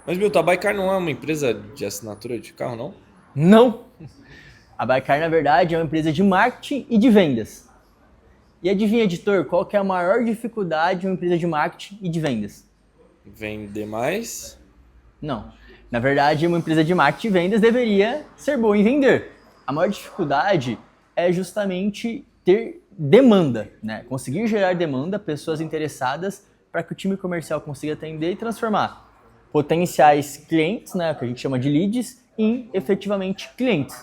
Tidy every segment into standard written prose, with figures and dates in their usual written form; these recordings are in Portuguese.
Mas, meu, a Baikar não é uma empresa de assinatura de carro, não? Não! A Baikar, na verdade, é uma empresa de marketing e de vendas. E adivinha, editor, qual que é a maior dificuldade de uma empresa de marketing e de vendas? Vender mais? Não. Na verdade, uma empresa de marketing e vendas deveria ser boa em vender. A maior dificuldade é justamente ter demanda, né? Conseguir gerar demanda, pessoas interessadas, para que o time comercial consiga atender e transformar potenciais clientes, né, que a gente chama de leads, em efetivamente clientes.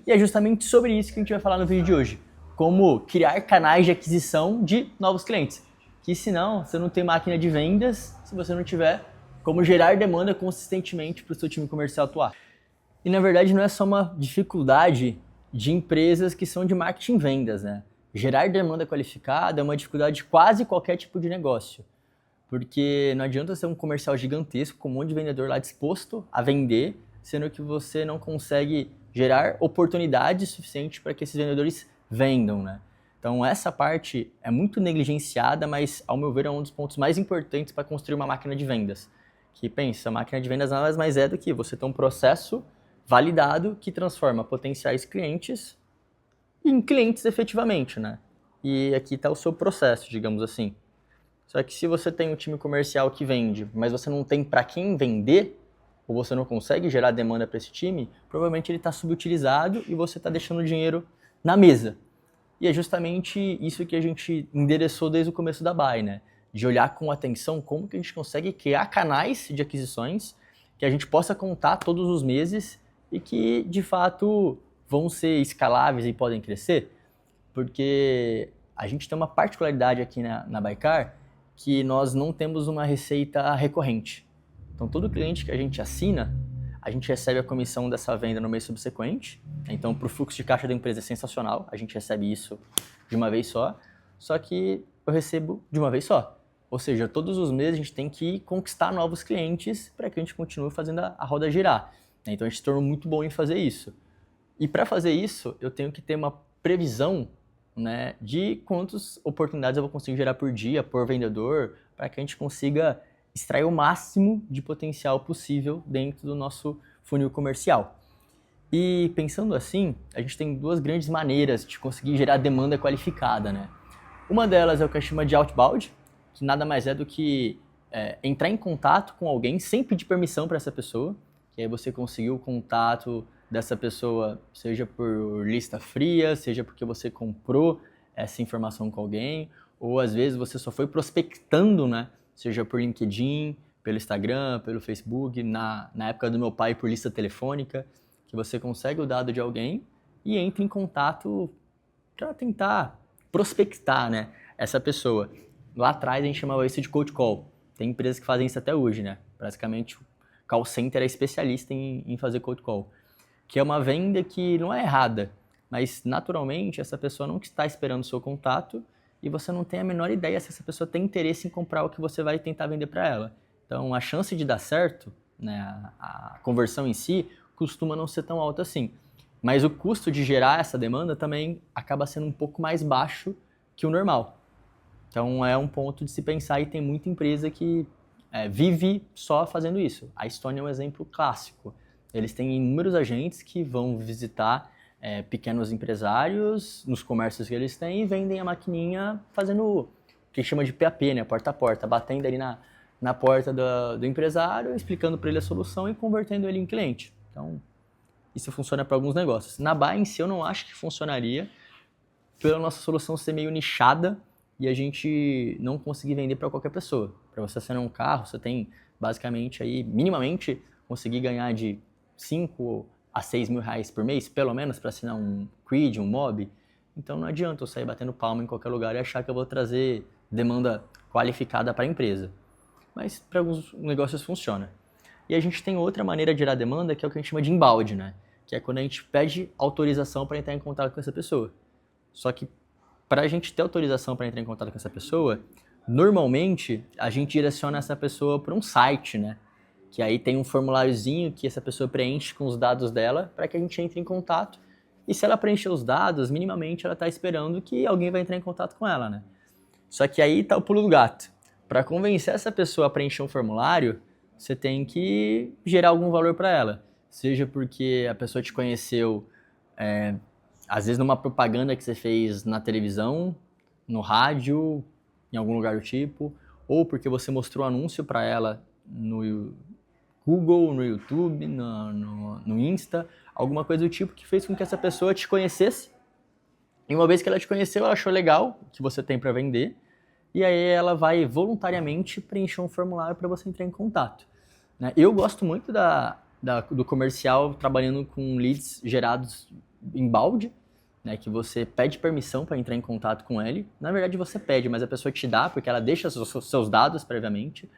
E é justamente sobre isso que a gente vai falar no vídeo de hoje. Como criar canais de aquisição de novos clientes. Que senão, você não tem máquina de vendas se você não tiver como gerar demanda consistentemente para o seu time comercial atuar. E na verdade não é só uma dificuldade de empresas que são de marketing e vendas, né? Gerar demanda qualificada é uma dificuldade de quase qualquer tipo de negócio. Porque não adianta ser um comercial gigantesco com um monte de vendedor lá disposto a vender, sendo que você não consegue gerar oportunidades suficientes para que esses vendedores vendam, né? Então essa parte é muito negligenciada, mas ao meu ver é um dos pontos mais importantes para construir uma máquina de vendas. Que pensa, a máquina de vendas nada mais é do que você ter um processo validado que transforma potenciais clientes em clientes efetivamente, né? E aqui está o seu processo, digamos assim. Só que se você tem um time comercial que vende, mas você não tem para quem vender, ou você não consegue gerar demanda para esse time, provavelmente ele está subutilizado e você está deixando o dinheiro na mesa. E é justamente isso que a gente endereçou desde o começo da Buy, né? De olhar com atenção como que a gente consegue criar canais de aquisições que a gente possa contar todos os meses e que, de fato, vão ser escaláveis e podem crescer. Porque a gente tem uma particularidade aqui na Baikar que nós não temos uma receita recorrente. Então, todo cliente que a gente assina, a gente recebe a comissão dessa venda no mês subsequente. Então, para o fluxo de caixa da empresa é sensacional, a gente recebe isso de uma vez só que eu recebo de uma vez só. Ou seja, todos os meses a gente tem que conquistar novos clientes para que a gente continue fazendo a roda girar. Então, a gente se tornou muito bom em fazer isso. E para fazer isso, eu tenho que ter uma previsão, né, de quantas oportunidades eu vou conseguir gerar por dia, por vendedor, para que a gente consiga extrair o máximo de potencial possível dentro do nosso funil comercial. E pensando assim, a gente tem duas grandes maneiras de conseguir gerar demanda qualificada, né? Uma delas é o que a gente chama de outbound, que nada mais é do que entrar em contato com alguém sem pedir permissão para essa pessoa, que aí você conseguiu o contato dessa pessoa, seja por lista fria, seja porque você comprou essa informação com alguém, ou às vezes você só foi prospectando, né? Seja por LinkedIn, pelo Instagram, pelo Facebook, na época do meu pai por lista telefônica, que você consegue o dado de alguém e entra em contato para tentar prospectar, né, essa pessoa. Lá atrás a gente chamava isso de cold call. Tem empresas que fazem isso até hoje, né? Basicamente, o call center é especialista em fazer cold call, que é uma venda que não é errada, mas naturalmente essa pessoa não está esperando o seu contato e você não tem a menor ideia se essa pessoa tem interesse em comprar o que você vai tentar vender para ela. Então a chance de dar certo, né, a conversão em si, costuma não ser tão alta assim. Mas o custo de gerar essa demanda também acaba sendo um pouco mais baixo que o normal. Então é um ponto de se pensar e tem muita empresa que vive só fazendo isso. A Estônia é um exemplo clássico. Eles têm inúmeros agentes que vão visitar pequenos empresários nos comércios que eles têm e vendem a maquininha fazendo o que chama de PAP, né, porta a porta, batendo ali na porta do empresário, explicando para ele a solução e convertendo ele em cliente. Então, isso funciona para alguns negócios. Na Buy em si, eu não acho que funcionaria pela nossa solução ser meio nichada e a gente não conseguir vender para qualquer pessoa. Para você assinar um carro, você tem basicamente aí, minimamente, conseguir ganhar de 5 a 6 mil reais por mês, pelo menos, para assinar um Creed, um Mob. Então não adianta eu sair batendo palma em qualquer lugar e achar que eu vou trazer demanda qualificada para a empresa. Mas para alguns negócios funciona. E a gente tem outra maneira de gerar demanda, que é o que a gente chama de inbound, né? Que é quando a gente pede autorização para entrar em contato com essa pessoa. Só que para a gente ter autorização para entrar em contato com essa pessoa, normalmente a gente direciona essa pessoa para um site, né? Que aí tem um formuláriozinho que essa pessoa preenche com os dados dela para que a gente entre em contato. E se ela preencher os dados, minimamente ela está esperando que alguém vai entrar em contato com ela, né? Só que aí está o pulo do gato. Para convencer essa pessoa a preencher um formulário, você tem que gerar algum valor para ela. Seja porque a pessoa te conheceu, às vezes numa propaganda que você fez na televisão, no rádio, em algum lugar do tipo, ou porque você mostrou anúncio para ela no Google, no YouTube, no Insta, alguma coisa do tipo que fez com que essa pessoa te conhecesse. E uma vez que ela te conheceu, ela achou legal o que você tem para vender, e aí ela vai voluntariamente preencher um formulário para você entrar em contato. Né? Eu gosto muito do comercial trabalhando com leads gerados em balde, né, que você pede permissão para entrar em contato com ele. Na verdade você pede, mas a pessoa te dá, porque ela deixa seus dados previamente.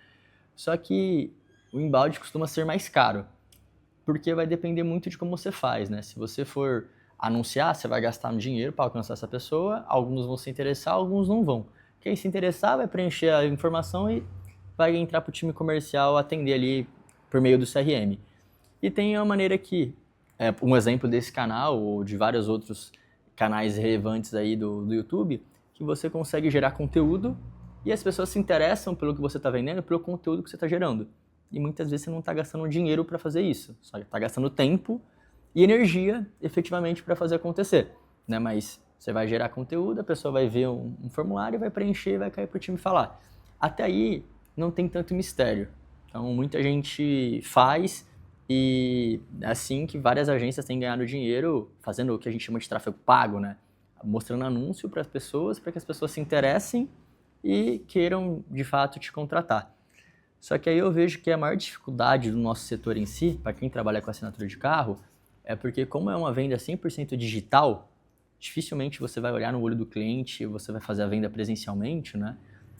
Só que o embalde costuma ser mais caro, porque vai depender muito de como você faz, né? Se você for anunciar, você vai gastar um dinheiro para alcançar essa pessoa, alguns vão se interessar, alguns não vão. Quem se interessar vai preencher a informação e vai entrar para o time comercial atender ali por meio do CRM. E tem uma maneira que, um exemplo desse canal, ou de vários outros canais relevantes aí do YouTube, que você consegue gerar conteúdo e as pessoas se interessam pelo que você está vendendo, pelo conteúdo que você está gerando. E muitas vezes você não está gastando dinheiro para fazer isso, só está gastando tempo e energia efetivamente para fazer acontecer. Né? Mas você vai gerar conteúdo, a pessoa vai ver um formulário, vai preencher e vai cair para o time falar. Até aí não tem tanto mistério. Então muita gente faz e assim que várias agências têm ganhado dinheiro fazendo o que a gente chama de tráfego pago, né? Mostrando anúncio para as pessoas, para que as pessoas se interessem e queiram de fato te contratar. Só que aí eu vejo que a maior dificuldade do nosso setor em si, para quem trabalha com assinatura de carro, é porque como é uma venda 100% digital, dificilmente você vai olhar no olho do cliente, você vai fazer a venda presencialmente, né?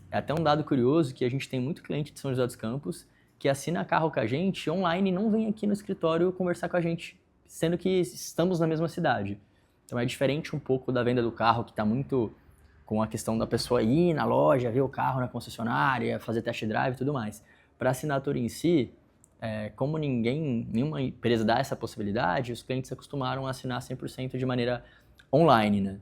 É até um dado curioso que a gente tem muito cliente de São José dos Campos que assina carro com a gente online e não vem aqui no escritório conversar com a gente, sendo que estamos na mesma cidade. Então é diferente um pouco da venda do carro, que está muito com a questão da pessoa ir na loja, ver o carro na concessionária, fazer test drive e tudo mais. Para a assinatura em si, como nenhuma empresa dá essa possibilidade, os clientes se acostumaram a assinar 100% de maneira online, né?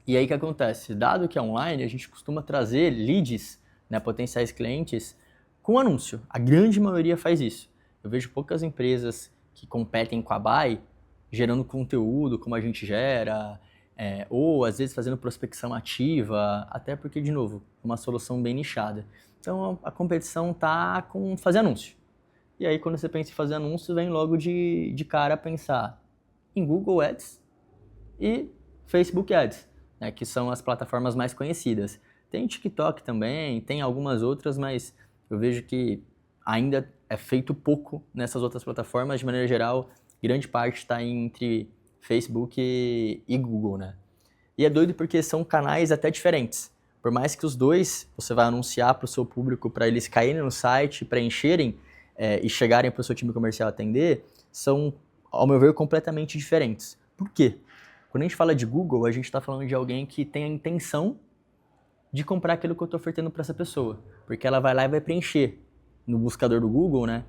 E aí o que acontece? Dado que é online, a gente costuma trazer leads, né, potenciais clientes, com anúncio. A grande maioria faz isso. Eu vejo poucas empresas que competem com a Buy gerando conteúdo como a gente gera, ou às vezes fazendo prospecção ativa, até porque, de novo, uma solução bem nichada. Então a competição está com fazer anúncio. E aí quando você pensa em fazer anúncio, vem logo de cara pensar em Google Ads e Facebook Ads, né, que são as plataformas mais conhecidas. Tem TikTok também, tem algumas outras, mas eu vejo que ainda é feito pouco nessas outras plataformas. De maneira geral, grande parte está entre Facebook e Google, né? E é doido porque são canais até diferentes. Por mais que os dois você vai anunciar para o seu público para eles caírem no site, preencherem e chegarem para o seu time comercial atender, são, ao meu ver, completamente diferentes. Por quê? Quando a gente fala de Google, a gente está falando de alguém que tem a intenção de comprar aquilo que eu estou ofertando para essa pessoa. Porque ela vai lá e vai preencher no buscador do Google, né?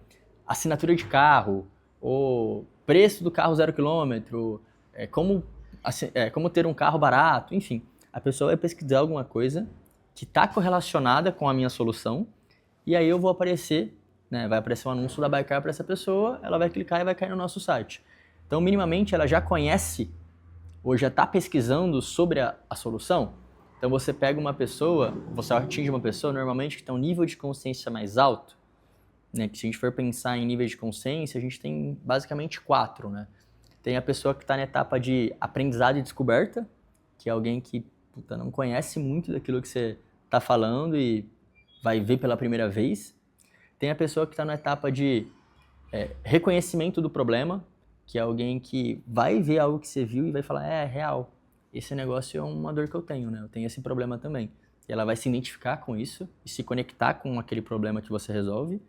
Assinatura de carro, ou preço do carro 0 km, como ter um carro barato, enfim. A pessoa vai pesquisar alguma coisa que está correlacionada com a minha solução e aí eu vou aparecer, né? Vai aparecer um anúncio da Baicar para essa pessoa, ela vai clicar e vai cair no nosso site. Então, minimamente, ela já conhece ou já está pesquisando sobre a solução. Então você pega uma pessoa, você atinge uma pessoa normalmente que tem um nível de consciência mais alto, né? Que se a gente for pensar em níveis de consciência, a gente tem basicamente 4, né? Tem a pessoa que está na etapa de aprendizado e descoberta, que é alguém que não conhece muito daquilo que você está falando e vai ver pela primeira vez. Tem a pessoa que está na etapa de reconhecimento do problema, que é alguém que vai ver algo que você viu e vai falar, é real. Esse negócio é uma dor que eu tenho, né? Eu tenho esse problema também. E ela vai se identificar com isso e se conectar com aquele problema que você resolve.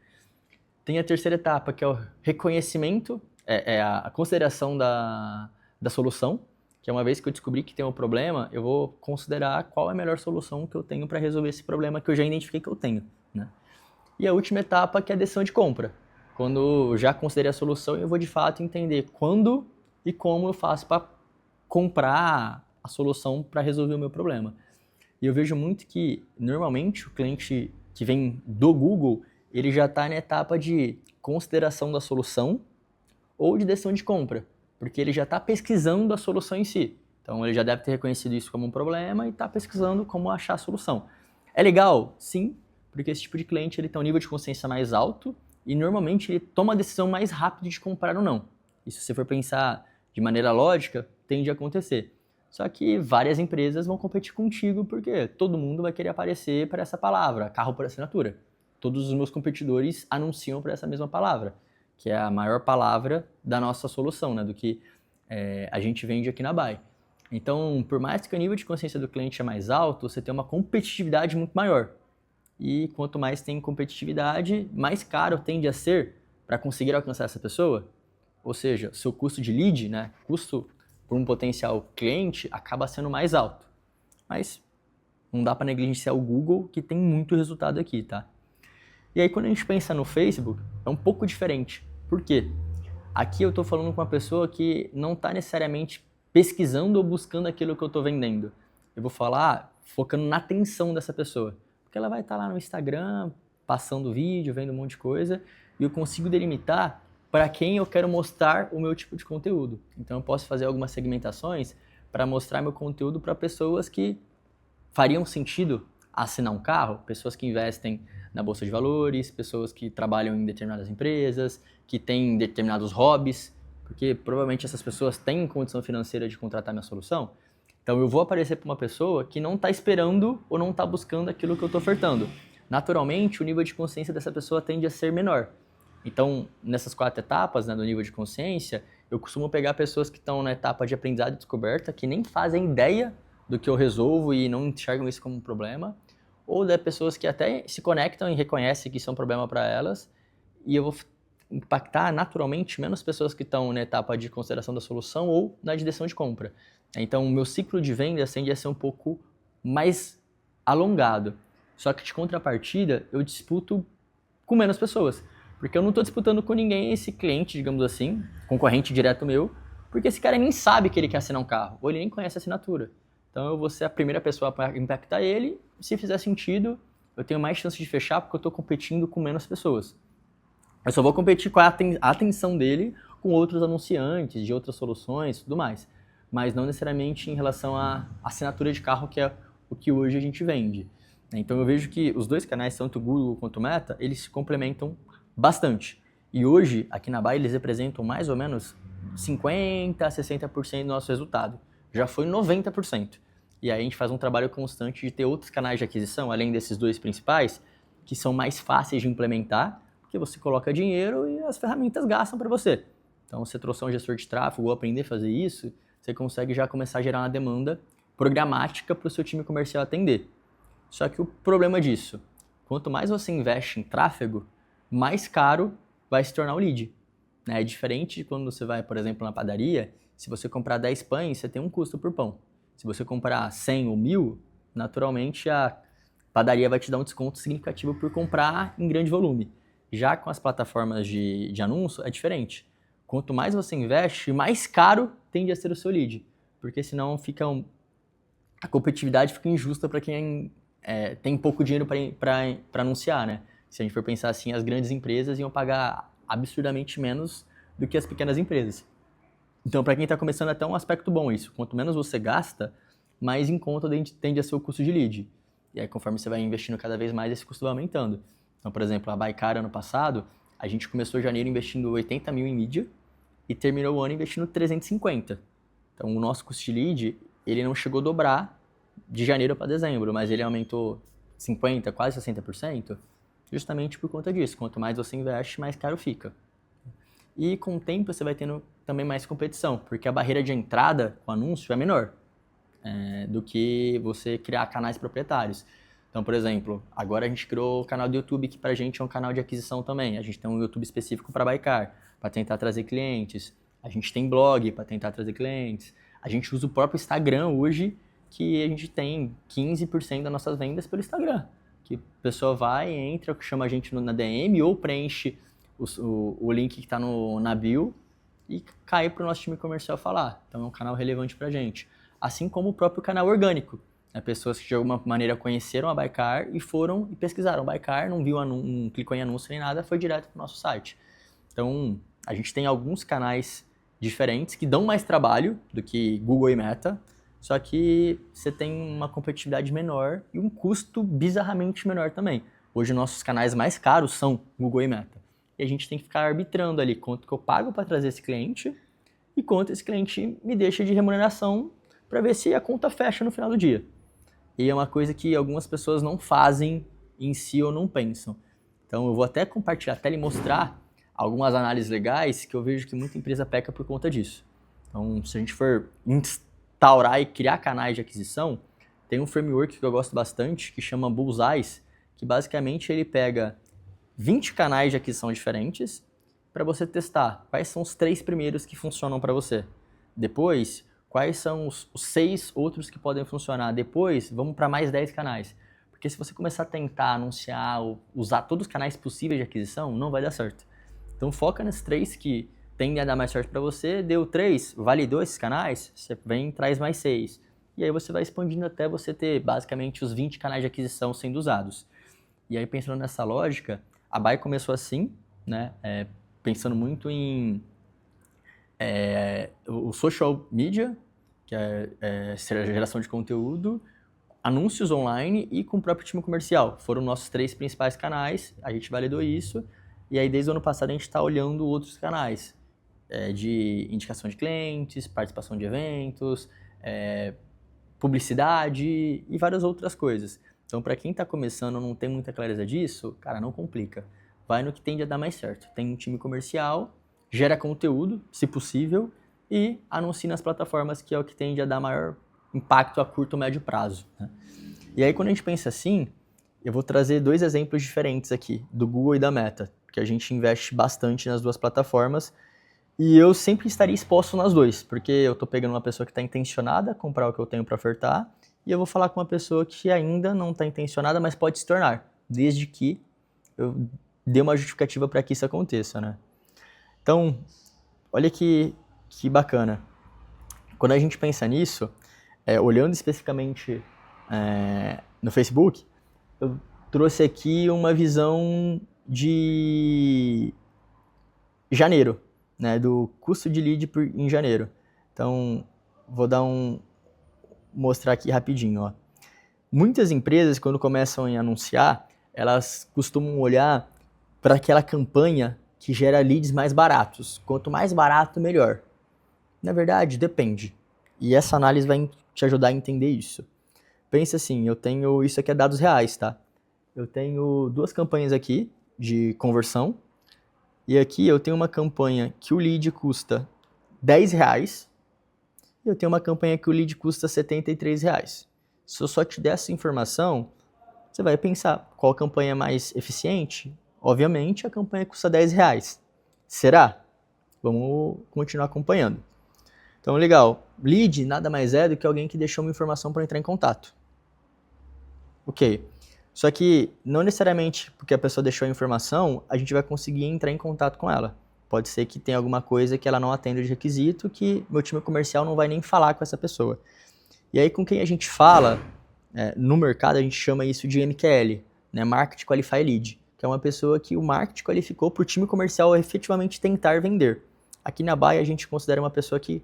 Tem a terceira etapa, que é o reconhecimento, a consideração da solução, que é uma vez que eu descobri que tem um problema, eu vou considerar qual é a melhor solução que eu tenho para resolver esse problema que eu já identifiquei que eu tenho, né? E a última etapa, que é a decisão de compra. Quando eu já considerei a solução, eu vou de fato entender quando e como eu faço para comprar a solução para resolver o meu problema. E eu vejo muito que, normalmente, o cliente que vem do Google, ele já está na etapa de consideração da solução ou de decisão de compra, porque ele já está pesquisando a solução em si. Então ele já deve ter reconhecido isso como um problema e está pesquisando como achar a solução. É legal? Sim, porque esse tipo de cliente ele tem um nível de consciência mais alto e normalmente ele toma a decisão mais rápido de comprar ou não. E se você for pensar de maneira lógica, tende a acontecer. Só que várias empresas vão competir contigo porque todo mundo vai querer aparecer para essa palavra, carro por assinatura. Todos os meus competidores anunciam para essa mesma palavra, que é a maior palavra da nossa solução, né, do que a gente vende aqui na Buy. Então, por mais que o nível de consciência do cliente é mais alto, você tem uma competitividade muito maior. E quanto mais tem competitividade, mais caro tende a ser para conseguir alcançar essa pessoa. Ou seja, seu custo de lead, né, custo por um potencial cliente, acaba sendo mais alto. Mas não dá para negligenciar o Google, que tem muito resultado aqui, tá? E aí, quando a gente pensa no Facebook, é um pouco diferente. Por quê? Aqui eu estou falando com uma pessoa que não está necessariamente pesquisando ou buscando aquilo que eu estou vendendo. Eu vou falar focando na atenção dessa pessoa. Porque ela vai estar lá no Instagram, passando vídeo, vendo um monte de coisa, e eu consigo delimitar para quem eu quero mostrar o meu tipo de conteúdo. Então eu posso fazer algumas segmentações para mostrar meu conteúdo para pessoas que fariam sentido assinar um carro, pessoas que investem na bolsa de valores, pessoas que trabalham em determinadas empresas, que têm determinados hobbies, porque provavelmente essas pessoas têm condição financeira de contratar minha solução. Então eu vou aparecer para uma pessoa que não está esperando ou não está buscando aquilo que eu estou ofertando. Naturalmente, o nível de consciência dessa pessoa tende a ser menor. Então, nessas 4 etapas, né, do nível de consciência, eu costumo pegar pessoas que estão na etapa de aprendizado e descoberta, que nem fazem ideia do que eu resolvo e não enxergam isso como um problema, ou de pessoas que até se conectam e reconhecem que isso é um problema para elas, e eu vou impactar naturalmente menos pessoas que estão na etapa de consideração da solução ou na de decisão de compra. Então, o meu ciclo de venda tende a ser um pouco mais alongado. Só que de contrapartida, eu disputo com menos pessoas. Porque eu não estou disputando com ninguém esse cliente, digamos assim, concorrente direto meu, porque esse cara nem sabe que ele quer assinar um carro, ou ele nem conhece a assinatura. Então eu vou ser a primeira pessoa para impactar ele, se fizer sentido, eu tenho mais chance de fechar porque eu estou competindo com menos pessoas. Eu só vou competir com a atenção dele com outros anunciantes, de outras soluções e tudo mais. Mas não necessariamente em relação à assinatura de carro, que é o que hoje a gente vende. Então eu vejo que os dois canais, tanto o Google quanto o Meta, eles se complementam bastante. E hoje, aqui na Buy, eles representam mais ou menos 50% a 60% do nosso resultado. Já foi 90%. E aí a gente faz um trabalho constante de ter outros canais de aquisição, além desses dois principais, que são mais fáceis de implementar, porque você coloca dinheiro e as ferramentas gastam para você. Então, se você trouxer um gestor de tráfego ou aprender a fazer isso, você consegue já começar a gerar uma demanda programática para o seu time comercial atender. Só que o problema disso, quanto mais você investe em tráfego, mais caro vai se tornar o lead. É diferente de quando você vai, por exemplo, na padaria, se você comprar 10 pães, você tem um custo por pão. Se você comprar 100 ou 1000, naturalmente a padaria vai te dar um desconto significativo por comprar em grande volume. Já com as plataformas de anúncio, é diferente. Quanto mais você investe, mais caro tende a ser o seu lead. Porque senão a competitividade fica injusta para quem tem pouco dinheiro para anunciar, né? Se a gente for pensar assim, as grandes empresas iam pagar absurdamente menos do que as pequenas empresas. Então, para quem está começando, é até um aspecto bom isso. Quanto menos você gasta, mais em conta tende a ser o custo de lead. E aí, conforme você vai investindo cada vez mais, esse custo vai aumentando. Então, por exemplo, a Baicar, ano passado, a gente começou em janeiro investindo 80 mil em mídia e terminou o ano investindo 350. Então, o nosso custo de lead, ele não chegou a dobrar de janeiro para dezembro, mas ele aumentou 50%, quase 60%, justamente por conta disso. Quanto mais você investe, mais caro fica. E com o tempo você vai tendo também mais competição, porque a barreira de entrada com anúncio é menor do que você criar canais proprietários. Então, por exemplo, agora a gente criou o canal do YouTube, que pra gente é um canal de aquisição também. A gente tem um YouTube específico para Baicar, para tentar trazer clientes. A gente tem blog para tentar trazer clientes. A gente usa o próprio Instagram hoje, que a gente tem 15% das nossas vendas pelo Instagram. Que a pessoa vai, entra, chama a gente na DM ou preenche o link que está na bio e cai para o nosso time comercial falar. Então é um canal relevante para a gente. Assim como o próprio canal orgânico. né? Pessoas que de alguma maneira conheceram a Baikar e foram e pesquisaram Baikar, não viu não clicou em anúncio nem nada, foi direto para o nosso site. Então, a gente tem alguns canais diferentes que dão mais trabalho do que Google e Meta, só que você tem uma competitividade menor e um custo bizarramente menor também. Hoje, nossos canais mais caros são Google e Meta. E a gente tem que ficar arbitrando ali quanto que eu pago para trazer esse cliente e quanto esse cliente me deixa de remuneração para ver se a conta fecha no final do dia. E é uma coisa que algumas pessoas não fazem em si ou não pensam. Então eu vou até compartilhar a tela e mostrar algumas análises legais que eu vejo que muita empresa peca por conta disso. Então, se a gente for instaurar e criar canais de aquisição, tem um framework que eu gosto bastante que chama Bullseyes, que basicamente ele pega 20 canais de aquisição diferentes para você testar quais são os 3 primeiros que funcionam para você. Depois, quais são os 6 outros que podem funcionar. Depois, vamos para mais 10 canais. Porque se você começar a tentar anunciar ou usar todos os canais possíveis de aquisição, não vai dar certo. Então foca nesses 3 que tendem a dar mais certo para você. Deu 3, validou esses canais, você vem e traz mais 6. E aí você vai expandindo até você ter basicamente os 20 canais de aquisição sendo usados. E aí pensando nessa lógica, a Bai começou assim, né? Pensando muito em o social media, que é a geração de conteúdo, anúncios online e com o próprio time comercial. Foram nossos 3 principais canais, a gente validou isso, e aí desde o ano passado a gente está olhando outros canais, de indicação de clientes, participação de eventos, publicidade e várias outras coisas. Então, para quem está começando e não tem muita clareza disso, cara, não complica. Vai no que tende a dar mais certo. Tem um time comercial, gera conteúdo, se possível, e anuncia nas plataformas, que é o que tende a dar maior impacto a curto ou médio prazo, né? E aí, quando a gente pensa assim, eu vou trazer 2 exemplos diferentes aqui, do Google e da Meta, porque a gente investe bastante nas 2 plataformas, e eu sempre estaria exposto nas 2, porque eu estou pegando uma pessoa que está intencionada a comprar o que eu tenho para ofertar, e eu vou falar com uma pessoa que ainda não está intencionada, mas pode se tornar, desde que eu dê uma justificativa para que isso aconteça, né? Então, olha que bacana. Quando a gente pensa nisso, olhando especificamente no Facebook, eu trouxe aqui uma visão de janeiro, né, do custo de lead em janeiro. Então, vou mostrar aqui rapidinho, ó. Muitas empresas, quando começam a anunciar, elas costumam olhar para aquela campanha que gera leads mais baratos. Quanto mais barato, melhor. Na verdade, depende. E essa análise vai te ajudar a entender isso. Pensa assim, isso aqui é dados reais, tá? Eu tenho 2 campanhas aqui de conversão. E aqui eu tenho uma campanha que o lead custa R$10. E eu tenho uma campanha que o lead custa R$73. Se eu só te der essa informação, você vai pensar qual campanha é mais eficiente. Obviamente, a campanha custa R$10. Será? Vamos continuar acompanhando. Então, legal. Lead nada mais é do que alguém que deixou uma informação para entrar em contato. Ok. Só que não necessariamente porque a pessoa deixou a informação, a gente vai conseguir entrar em contato com ela. Pode ser que tenha alguma coisa que ela não atenda de requisito, que meu time comercial não vai nem falar com essa pessoa. E aí, com quem a gente fala, no mercado, a gente chama isso de MQL, né? Market Qualified Lead, que é uma pessoa que o marketing qualificou para o time comercial efetivamente tentar vender. Aqui na Baia, a gente considera uma pessoa que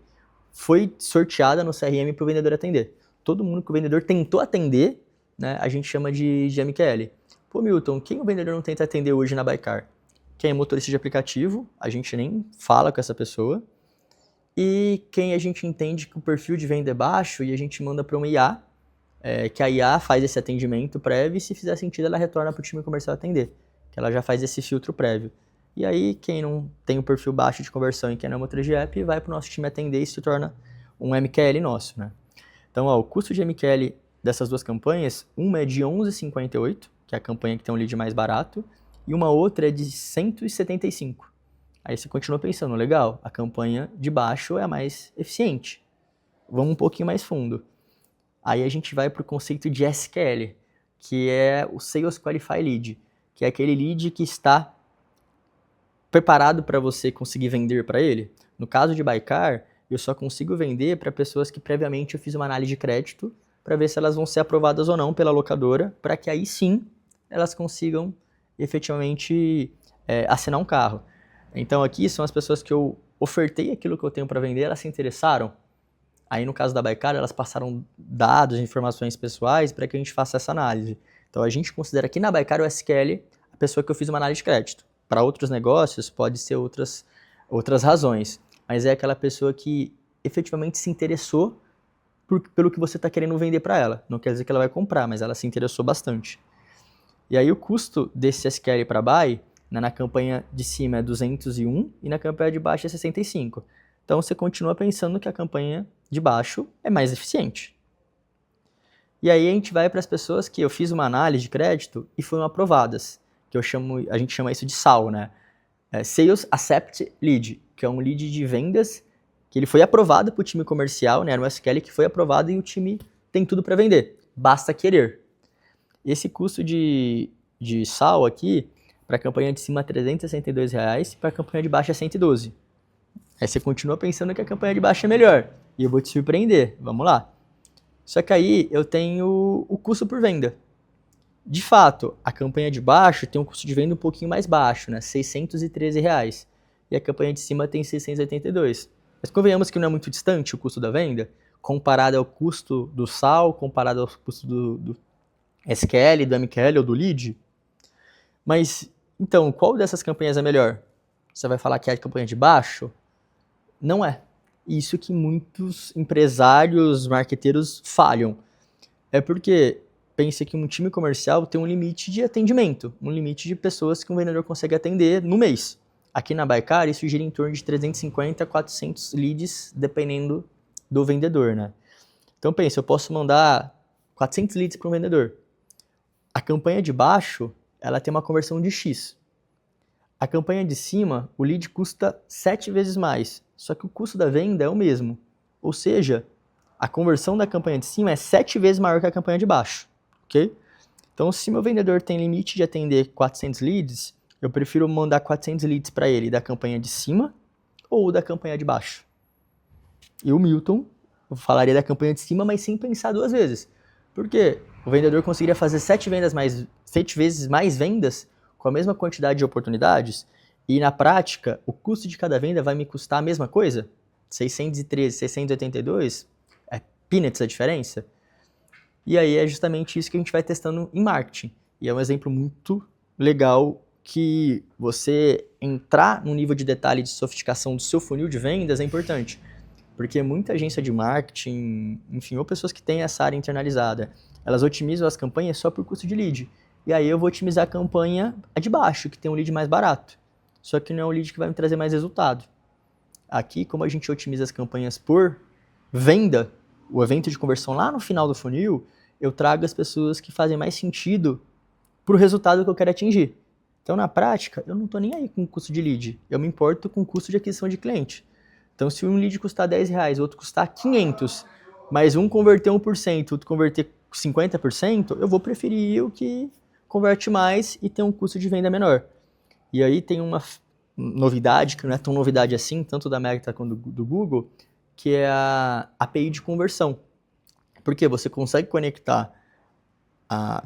foi sorteada no CRM para o vendedor atender. Todo mundo que o vendedor tentou atender, né, a gente chama de MQL. Pô, Milton, quem o vendedor não tenta atender hoje na Baikar? Quem é motorista de aplicativo, a gente nem fala com essa pessoa. E quem a gente entende que o perfil de venda é baixo e a gente manda para uma IA, que a IA faz esse atendimento prévio e se fizer sentido ela retorna para o time comercial atender, que ela já faz esse filtro prévio. E aí quem não tem um perfil baixo de conversão e quem não é motorista de app vai para o nosso time atender e se torna um MQL nosso, né? Então, o custo de MQL dessas 2 campanhas, uma é de 11,58, que é a campanha que tem um lead mais barato, e uma outra é de 175. Aí você continua pensando, legal, a campanha de baixo é a mais eficiente. Vamos um pouquinho mais fundo. Aí a gente vai para o conceito de SQL, que é o Sales Qualified Lead, que é aquele lead que está preparado para você conseguir vender para ele. No caso de Baikar, eu só consigo vender para pessoas que previamente eu fiz uma análise de crédito para ver se elas vão ser aprovadas ou não pela locadora, para que aí sim elas consigam efetivamente assinar um carro. Então aqui são as pessoas que eu ofertei aquilo que eu tenho para vender, elas se interessaram. Aí no caso da Baicar, elas passaram dados, informações pessoais para que a gente faça essa análise. Então a gente considera aqui na Baicar o SQL a pessoa que eu fiz uma análise de crédito. Para outros negócios pode ser outras razões, mas é aquela pessoa que efetivamente se interessou pelo que você está querendo vender para ela. Não quer dizer que ela vai comprar, mas ela se interessou bastante. E aí o custo desse SQL para buy, na campanha de cima é 201 e na campanha de baixo é 65. Então você continua pensando que a campanha de baixo é mais eficiente. E aí a gente vai para as pessoas que eu fiz uma análise de crédito e foram aprovadas, que a gente chama isso de SAL, né? Sales Accept Lead, que é um lead de vendas que ele foi aprovado para o time comercial, né? Era um SQL que foi aprovado e o time tem tudo para vender, basta querer. Esse custo de SAL aqui, para a campanha de cima é R$362 e para a campanha de baixo é 112. Aí você continua pensando que a campanha de baixo é melhor. E eu vou te surpreender, vamos lá. Só que aí eu tenho o custo por venda. De fato, a campanha de baixo tem um custo de venda um pouquinho mais baixo, né? R$613. E a campanha de cima tem 682. Mas convenhamos que não é muito distante o custo da venda, comparado ao custo do SAL, comparado ao custo do SQL, do MQL ou do lead. Mas, então, qual dessas campanhas é melhor? Você vai falar que é a campanha de baixo? Não é. Isso que muitos empresários, marqueteiros falham. É porque pense que um time comercial tem um limite de atendimento, um limite de pessoas que um vendedor consegue atender no mês. Aqui na Baicar, isso gira em torno de 350 a 400 leads, dependendo do vendedor, né? Então pense, eu posso mandar 400 leads para um vendedor. A campanha de baixo, ela tem uma conversão de X. A campanha de cima, o lead custa 7 vezes mais, só que o custo da venda é o mesmo. Ou seja, a conversão da campanha de cima é 7 vezes maior que a campanha de baixo, ok? Então, se meu vendedor tem limite de atender 400 leads, eu prefiro mandar 400 leads para ele da campanha de cima ou da campanha de baixo. E o Milton, eu falaria da campanha de cima, mas sem pensar duas vezes. Por quê? O vendedor conseguiria fazer 7 vezes mais vendas com a mesma quantidade de oportunidades e, na prática, o custo de cada venda vai me custar a mesma coisa? 613, 682, é peanuts a diferença? E aí é justamente isso que a gente vai testando em marketing. E é um exemplo muito legal que você entrar no nível de detalhe de sofisticação do seu funil de vendas é importante. Porque muita agência de marketing, enfim, ou pessoas que têm essa área internalizada, elas otimizam as campanhas só por custo de lead. E aí eu vou otimizar a campanha de baixo, que tem um lead mais barato. Só que não é um lead que vai me trazer mais resultado. Aqui, como a gente otimiza as campanhas por venda, o evento de conversão lá no final do funil, eu trago as pessoas que fazem mais sentido para o resultado que eu quero atingir. Então, na prática, eu não estou nem aí com o custo de lead. Eu me importo com o custo de aquisição de cliente. Então, se um lead custar R$10, outro custar 500, mas um converter 1%, outro converter 50%, eu vou preferir o que converte mais e tem um custo de venda menor. E aí tem uma novidade, que não é tão novidade assim, tanto da Meta quanto do Google, que é a API de conversão. Porque você consegue conectar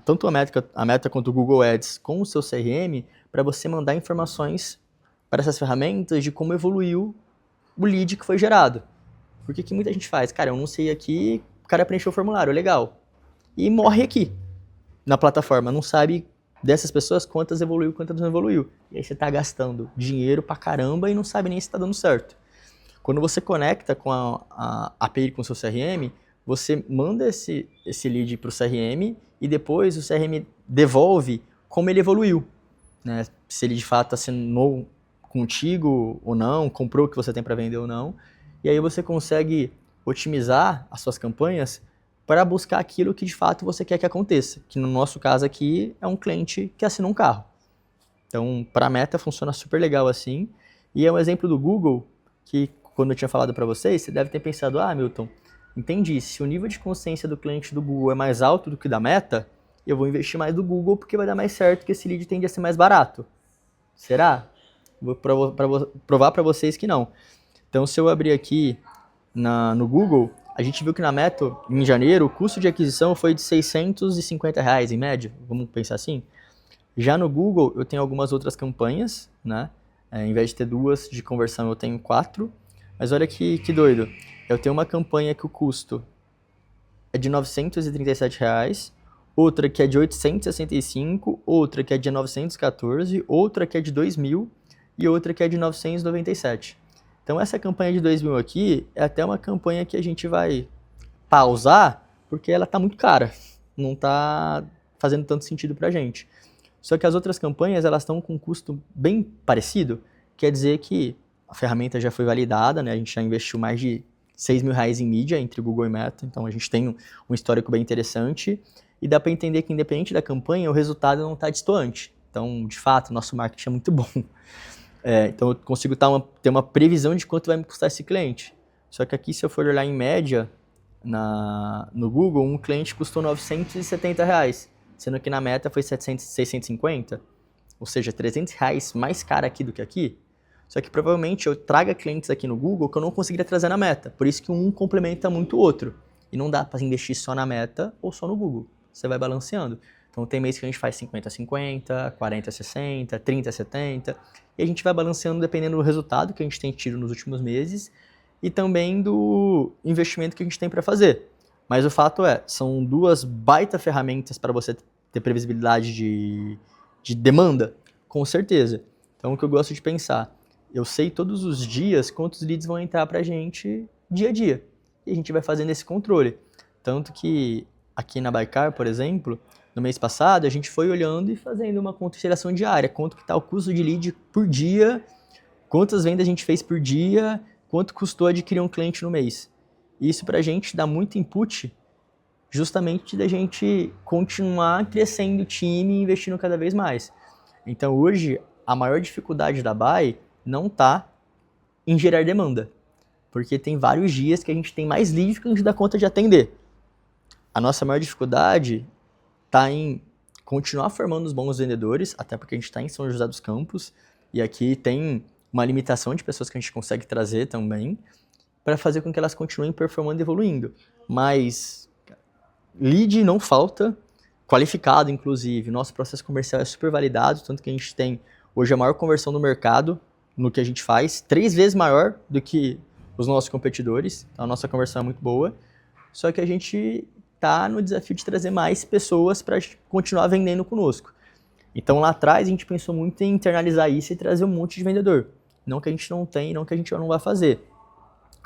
tanto a Meta quanto o Google Ads com o seu CRM para você mandar informações para essas ferramentas de como evoluiu o lead que foi gerado. Porque que muita gente faz? Cara, eu anunciei aqui, o cara preencheu o formulário, legal. E morre aqui, na plataforma. Não sabe dessas pessoas quantas evoluiu, quantas não evoluiu. E aí você está gastando dinheiro pra caramba e não sabe nem se está dando certo. Quando você conecta com a API com o seu CRM, você manda esse lead para o CRM e depois o CRM devolve como ele evoluiu, né? Se ele de fato assinou contigo ou não, comprou o que você tem para vender ou não. E aí você consegue otimizar as suas campanhas para buscar aquilo que de fato você quer que aconteça. Que no nosso caso aqui é um cliente que assinou um carro. Então, para a Meta funciona super legal assim. E é um exemplo do Google que, quando eu tinha falado para vocês, você deve ter pensado, Milton, entendi, se o nível de consciência do cliente do Google é mais alto do que da Meta, eu vou investir mais do Google porque vai dar mais certo, que esse lead tende a ser mais barato. Será? Vou provar para vocês que não. Então, se eu abrir aqui no Google, A gente viu que na Meta, em janeiro, o custo de aquisição foi de R$ 650 em média, vamos pensar assim. Já no Google, eu tenho algumas outras campanhas, né? Em vez de ter 2 de conversão, eu tenho 4. Mas olha que doido. Eu tenho uma campanha que o custo é de R$ 937, outra que é de 865, outra que é de 914, outra que é de 2.000 e outra que é de 997. Então essa campanha de 2.000 aqui é até uma campanha que a gente vai pausar porque ela está muito cara, não está fazendo tanto sentido para a gente. Só que as outras campanhas elas estão com um custo bem parecido, quer dizer que a ferramenta já foi validada, né? A gente já investiu mais de R$ 6.000 em mídia entre Google e Meta, então a gente tem um histórico bem interessante e dá para entender que independente da campanha, o resultado não está destoante. Então, de fato, nosso marketing é muito bom. Então eu consigo ter uma previsão de quanto vai me custar esse cliente. Só que aqui, se eu for olhar em média, no Google, um cliente custou R$ 970, sendo que na Meta foi 650, ou seja, R$ 300 mais caro aqui do que aqui. Só que provavelmente eu traga clientes aqui no Google que eu não conseguiria trazer na Meta. Por isso que um complementa muito o outro. E não dá para investir só na Meta ou só no Google. Você vai balanceando. Então tem mês que a gente faz 50-50, 40-60, 30-70. E a gente vai balanceando dependendo do resultado que a gente tem tido nos últimos meses e também do investimento que a gente tem para fazer. Mas o fato é, são 2 baita ferramentas para você ter previsibilidade de demanda, com certeza. Então o que eu gosto de pensar, eu sei todos os dias quantos leads vão entrar para a gente dia a dia. E a gente vai fazendo esse controle. Tanto que aqui na Baikar, por exemplo, no mês passado, a gente foi olhando e fazendo uma consideração diária. Quanto que está o custo de lead por dia, quantas vendas a gente fez por dia, quanto custou adquirir um cliente no mês. E isso para a gente dá muito input justamente da gente continuar crescendo o time e investindo cada vez mais. Então hoje, a maior dificuldade da Bai não está em gerar demanda, porque tem vários dias que a gente tem mais leads que a gente dá conta de atender. A nossa maior dificuldade está em continuar formando os bons vendedores, até porque a gente está em São José dos Campos, e aqui tem uma limitação de pessoas que a gente consegue trazer também, para fazer com que elas continuem performando e evoluindo. Mas lead não falta, qualificado inclusive. Nosso processo comercial é super validado, tanto que a gente tem hoje a maior conversão do mercado no que a gente faz, 3 vezes maior do que os nossos competidores. Então a nossa conversão é muito boa, só que a gente está no desafio de trazer mais pessoas para continuar vendendo conosco. Então lá atrás a gente pensou muito em internalizar isso e trazer um monte de vendedor. Não que a gente não tem, não que a gente não vai fazer.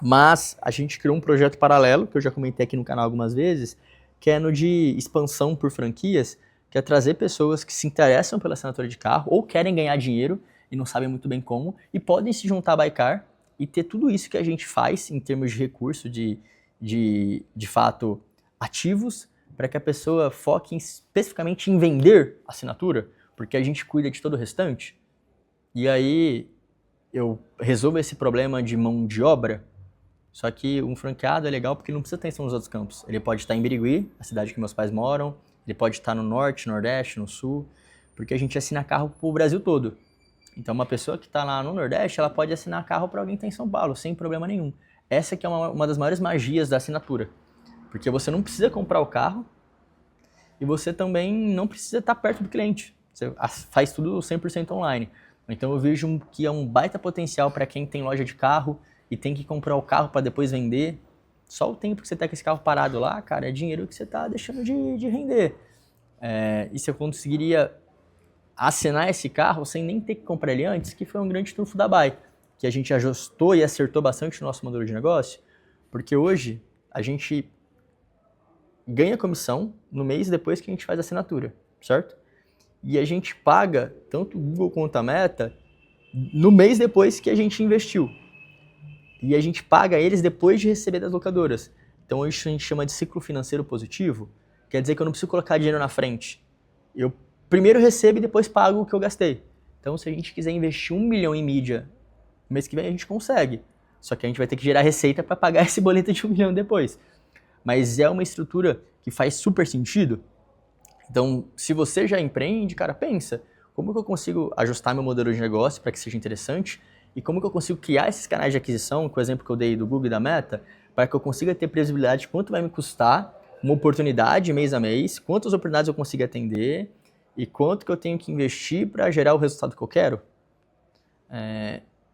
Mas a gente criou um projeto paralelo, que eu já comentei aqui no canal algumas vezes, que é no de expansão por franquias, que é trazer pessoas que se interessam pela assinatura de carro ou querem ganhar dinheiro e não sabem muito bem como, e podem se juntar à Baikar e ter tudo isso que a gente faz em termos de recurso, de fato, ativos, para que a pessoa foque especificamente em vender assinatura, porque a gente cuida de todo o restante. E aí eu resolvo esse problema de mão de obra. Só que um franqueado é legal porque ele não precisa ter em São José dos Campos. Ele pode estar em Birigui, a cidade que meus pais moram, ele pode estar no norte, nordeste, no sul, porque a gente assina carro para o Brasil todo. Então uma pessoa que está lá no nordeste, ela pode assinar carro para alguém que está em São Paulo, sem problema nenhum. Essa que é uma das maiores magias da assinatura. Porque você não precisa comprar o carro e você também não precisa estar perto do cliente. Você faz tudo 100% online. Então eu vejo que é um baita potencial para quem tem loja de carro e tem que comprar o carro para depois vender. Só o tempo que você está com esse carro parado lá, cara, é dinheiro que você está deixando de render. E se eu conseguiria assinar esse carro sem nem ter que comprar ele antes, que foi um grande trunfo da Bai, que a gente ajustou e acertou bastante no nosso modelo de negócio, porque hoje a gente ganha comissão no mês depois que a gente faz a assinatura, certo? E a gente paga tanto o Google quanto a Meta no mês depois que a gente investiu. E a gente paga eles depois de receber das locadoras. Então isso a gente chama de ciclo financeiro positivo. Quer dizer que eu não preciso colocar dinheiro na frente. Eu primeiro recebo e depois pago o que eu gastei. Então se a gente quiser investir 1 milhão em mídia no mês que vem, a gente consegue. Só que a gente vai ter que gerar receita para pagar esse boleto de 1 milhão depois. Mas é uma estrutura que faz super sentido. Então, se você já empreende, cara, pensa, como que eu consigo ajustar meu modelo de negócio para que seja interessante e como que eu consigo criar esses canais de aquisição, com o exemplo que eu dei do Google e da Meta, para que eu consiga ter previsibilidade de quanto vai me custar uma oportunidade mês a mês, quantas oportunidades eu consigo atender e quanto que eu tenho que investir para gerar o resultado que eu quero.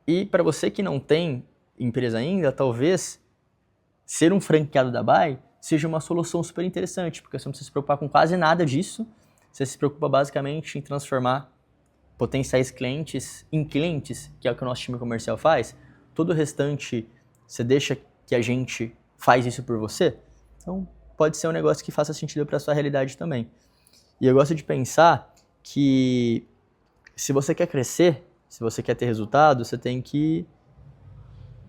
E para você que não tem empresa ainda, talvez ser um franqueado da Buy seja uma solução super interessante, porque você não precisa se preocupar com quase nada disso, você se preocupa basicamente em transformar potenciais clientes em clientes, que é o que o nosso time comercial faz. Todo o restante, você deixa que a gente faz isso por você. Então, pode ser um negócio que faça sentido para a sua realidade também. E eu gosto de pensar que se você quer crescer, se você quer ter resultado, você tem que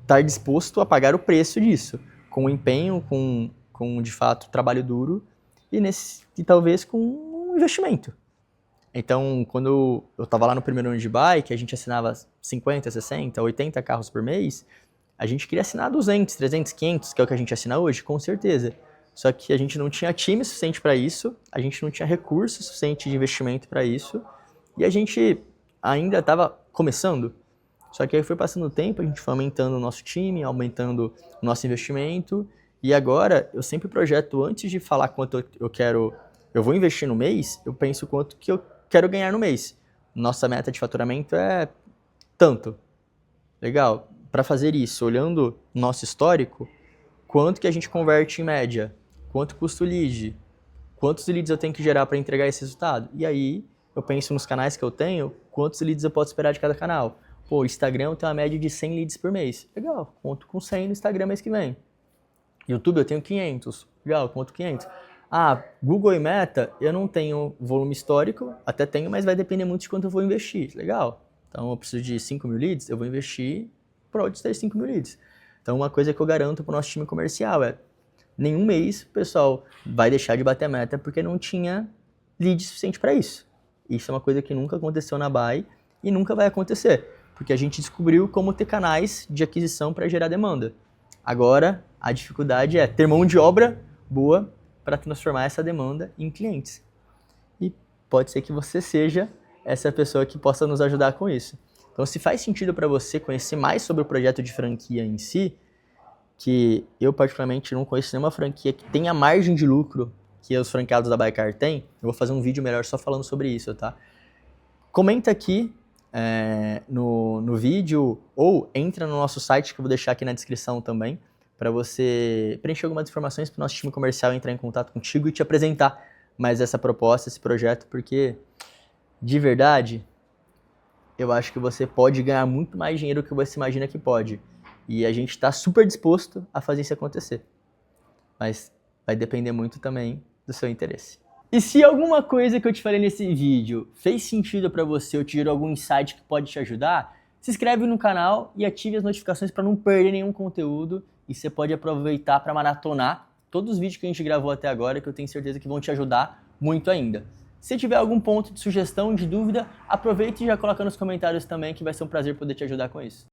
estar disposto a pagar o preço disso, com empenho, com de fato trabalho duro e talvez com um investimento. Então, quando eu estava lá no primeiro ano de bike, a gente assinava 50, 60, 80 carros por mês, a gente queria assinar 200, 300, 500, que é o que a gente assina hoje, com certeza. Só que a gente não tinha time suficiente para isso, a gente não tinha recurso suficiente de investimento para isso, e a gente ainda estava começando. Só que aí foi passando o tempo, a gente foi aumentando o nosso time, aumentando o nosso investimento, e agora eu sempre projeto, antes de falar quanto eu vou investir no mês, eu penso quanto que eu quero ganhar no mês. Nossa meta de faturamento é tanto. Legal. Para fazer isso, olhando o nosso histórico, quanto que a gente converte em média? Quanto custa o lead? Quantos leads eu tenho que gerar para entregar esse resultado? E aí, eu penso nos canais que eu tenho, quantos leads eu posso esperar de cada canal? Pô, o Instagram tem uma média de 100 leads por mês. Legal, conto com 100 no Instagram mês que vem. YouTube eu tenho 500. Legal, conto 500. Google e Meta, eu não tenho volume histórico, até tenho, mas vai depender muito de quanto eu vou investir. Legal. Então, eu preciso de 5 mil leads, eu vou investir para ter 5 mil leads. Então, uma coisa que eu garanto para o nosso time comercial é nenhum mês o pessoal vai deixar de bater a meta porque não tinha lead suficiente para isso. Isso é uma coisa que nunca aconteceu na Buy e nunca vai acontecer, porque a gente descobriu como ter canais de aquisição para gerar demanda. Agora, a dificuldade é ter mão de obra boa para transformar essa demanda em clientes. E pode ser que você seja essa pessoa que possa nos ajudar com isso. Então, se faz sentido para você conhecer mais sobre o projeto de franquia em si, que eu particularmente não conheço nenhuma franquia que tenha margem de lucro que os franqueados da Buycar têm, eu vou fazer um vídeo melhor só falando sobre isso, tá? Comenta aqui no vídeo ou entra no nosso site que eu vou deixar aqui na descrição também, para você preencher algumas informações para o nosso time comercial entrar em contato contigo e te apresentar mais essa proposta, esse projeto, porque, de verdade, eu acho que você pode ganhar muito mais dinheiro do que você imagina que pode. E a gente está super disposto a fazer isso acontecer. Mas vai depender muito também do seu interesse. E se alguma coisa que eu te falei nesse vídeo fez sentido para você ou te gerou algum insight que pode te ajudar, se inscreve no canal e ative as notificações para não perder nenhum conteúdo. E você pode aproveitar para maratonar todos os vídeos que a gente gravou até agora, que eu tenho certeza que vão te ajudar muito ainda. Se tiver algum ponto de sugestão, de dúvida, aproveita e já coloca nos comentários também, que vai ser um prazer poder te ajudar com isso.